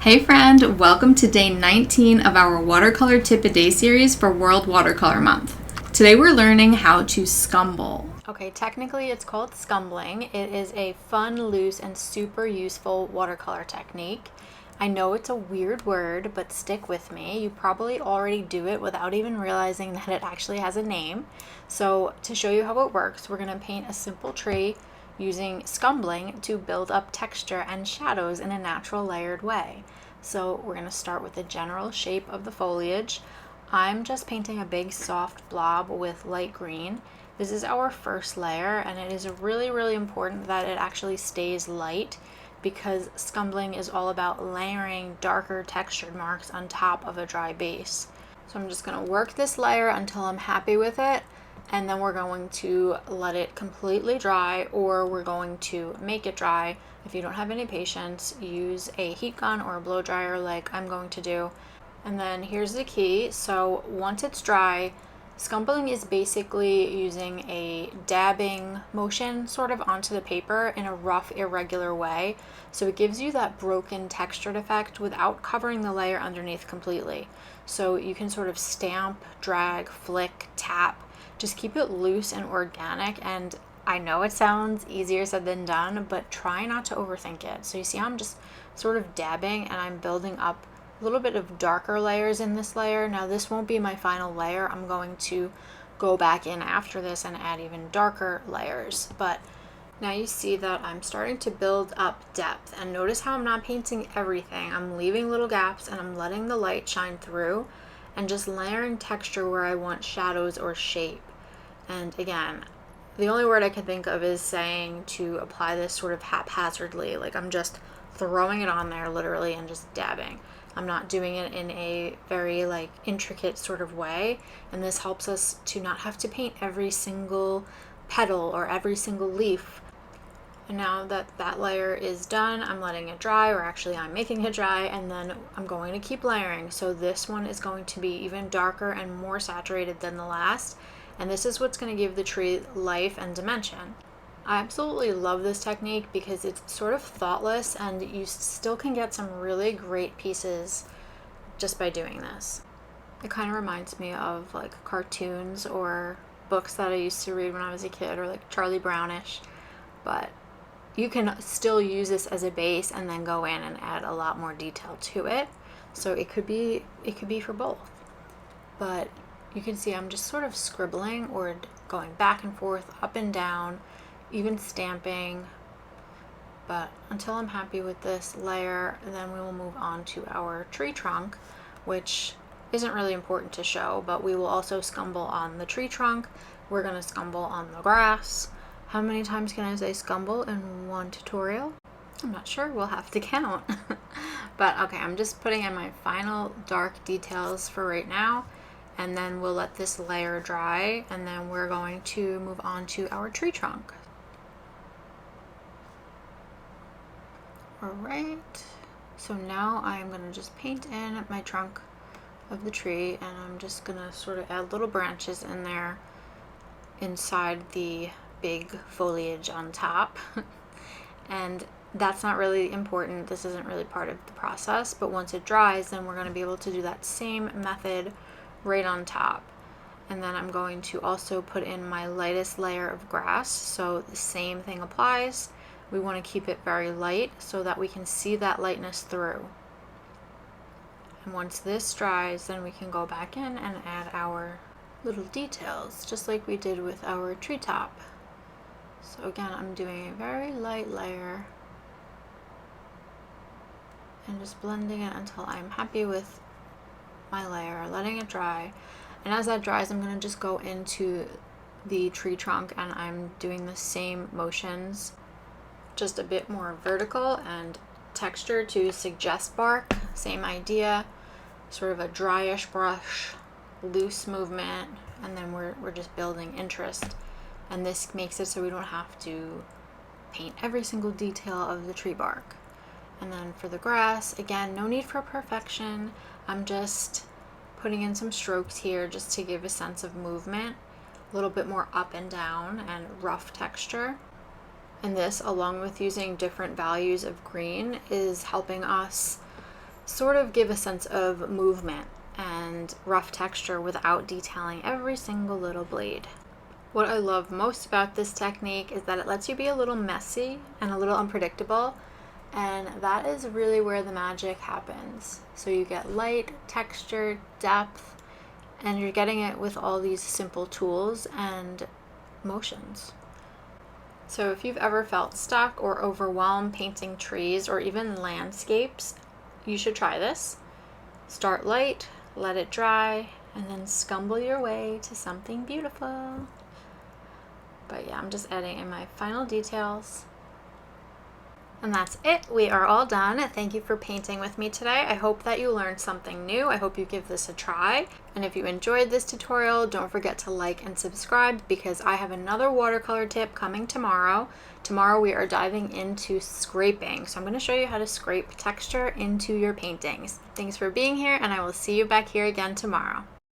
Hey friend, welcome to day 19 of our Watercolor Tip a Day series for World Watercolor Month. Today we're learning how to scumble. Okay, technically it's called scumbling. It is a fun, loose, and super useful watercolor technique. I know it's a weird word, but stick with me. You probably already do it without even realizing that it actually has a name. So to show you how it works, we're going to paint a simple tree using scumbling to build up texture and shadows in a natural layered way. So we're going to start with the general shape of the foliage. I'm just painting a big soft blob with light green. This is our first layer, and it is really important that it actually stays light because scumbling is all about layering darker textured marks on top of a dry base. So I'm just going to work this layer until I'm happy with it, and then we're going to let it completely dry, or we're going to make it dry. If you don't have any patience, use a heat gun or a blow dryer like I'm going to do. And then here's the key. So once it's dry, scumbling is basically using a dabbing motion sort of onto the paper in a rough, irregular way. So it gives you that broken textured effect without covering the layer underneath completely. So you can sort of stamp, drag, flick, tap, just keep it loose and organic. And I know it sounds easier said than done, but try not to overthink it. So you see how I'm just sort of dabbing and I'm building up a little bit of darker layers in this layer. Now this won't be my final layer. I'm going to go back in after this and add even darker layers. But now you see that I'm starting to build up depth, and notice how I'm not painting everything. I'm leaving little gaps and I'm letting the light shine through and just layering texture where I want shadows or shape. And again, the only word I can think of is saying to apply this sort of haphazardly, like I'm just throwing it on there literally and just dabbing. I'm not doing it in a very like intricate sort of way, and this helps us to not have to paint every single petal or every single leaf. And now that that layer is done, I'm letting it dry, or actually I'm making it dry, and then I'm going to keep layering. So this one is going to be even darker and more saturated than the last, and this is what's going to give the tree life and dimension. I absolutely love this technique because it's sort of thoughtless and you still can get some really great pieces just by doing this. It kind of reminds me of like cartoons or books that I used to read when I was a kid, or like Charlie Brownish, but you can still use this as a base and then go in and add a lot more detail to it. So it could be for both. But you can see I'm just sort of scribbling or going back and forth, up and down, even stamping. But until I'm happy with this layer, then we will move on to our tree trunk, which isn't really important to show, but we will also scumble on the tree trunk. We're going to scumble on the grass. How many times can I say scumble in one tutorial? I'm not sure, we'll have to count. But okay, I'm just putting in my final dark details for right now, and then we'll let this layer dry, and then we're going to move on to our tree trunk. Alright, so now I'm going to just paint in my trunk of the tree, and I'm just going to sort of add little branches in there inside the big foliage on top. And that's not really important, this isn't really part of the process, but once it dries, then we're going to be able to do that same method right on top. And then I'm going to also put in my lightest layer of grass, so the same thing applies. We want to keep it very light so that we can see that lightness through. And once this dries, then we can go back in and add our little details, just like we did with our treetop. So again, I'm doing a very light layer and just blending it until I'm happy with my layer, letting it dry. And as that dries, I'm going to just go into the tree trunk and I'm doing the same motions, just a bit more vertical and texture to suggest bark. Same idea, sort of a dryish brush, loose movement, and then we're just building interest. And this makes it so we don't have to paint every single detail of the tree bark. And then for the grass, again, no need for perfection. I'm just putting in some strokes here just to give a sense of movement, a little bit more up and down and rough texture. And this, along with using different values of green, is helping us sort of give a sense of movement and rough texture without detailing every single little blade. What I love most about this technique is that it lets you be a little messy and a little unpredictable, and that is really where the magic happens. So you get light, texture, depth, and you're getting it with all these simple tools and motions. So if you've ever felt stuck or overwhelmed painting trees or even landscapes, you should try this. Start light, let it dry, and then scumble your way to something beautiful. But yeah, I'm just adding in my final details. And that's it. We are all done. Thank you for painting with me today. I hope that you learned something new. I hope you give this a try. And if you enjoyed this tutorial, don't forget to like and subscribe, because I have another watercolor tip coming tomorrow. Tomorrow we are diving into scraping. So I'm going to show you how to scrape texture into your paintings. Thanks for being here, and I will see you back here again tomorrow.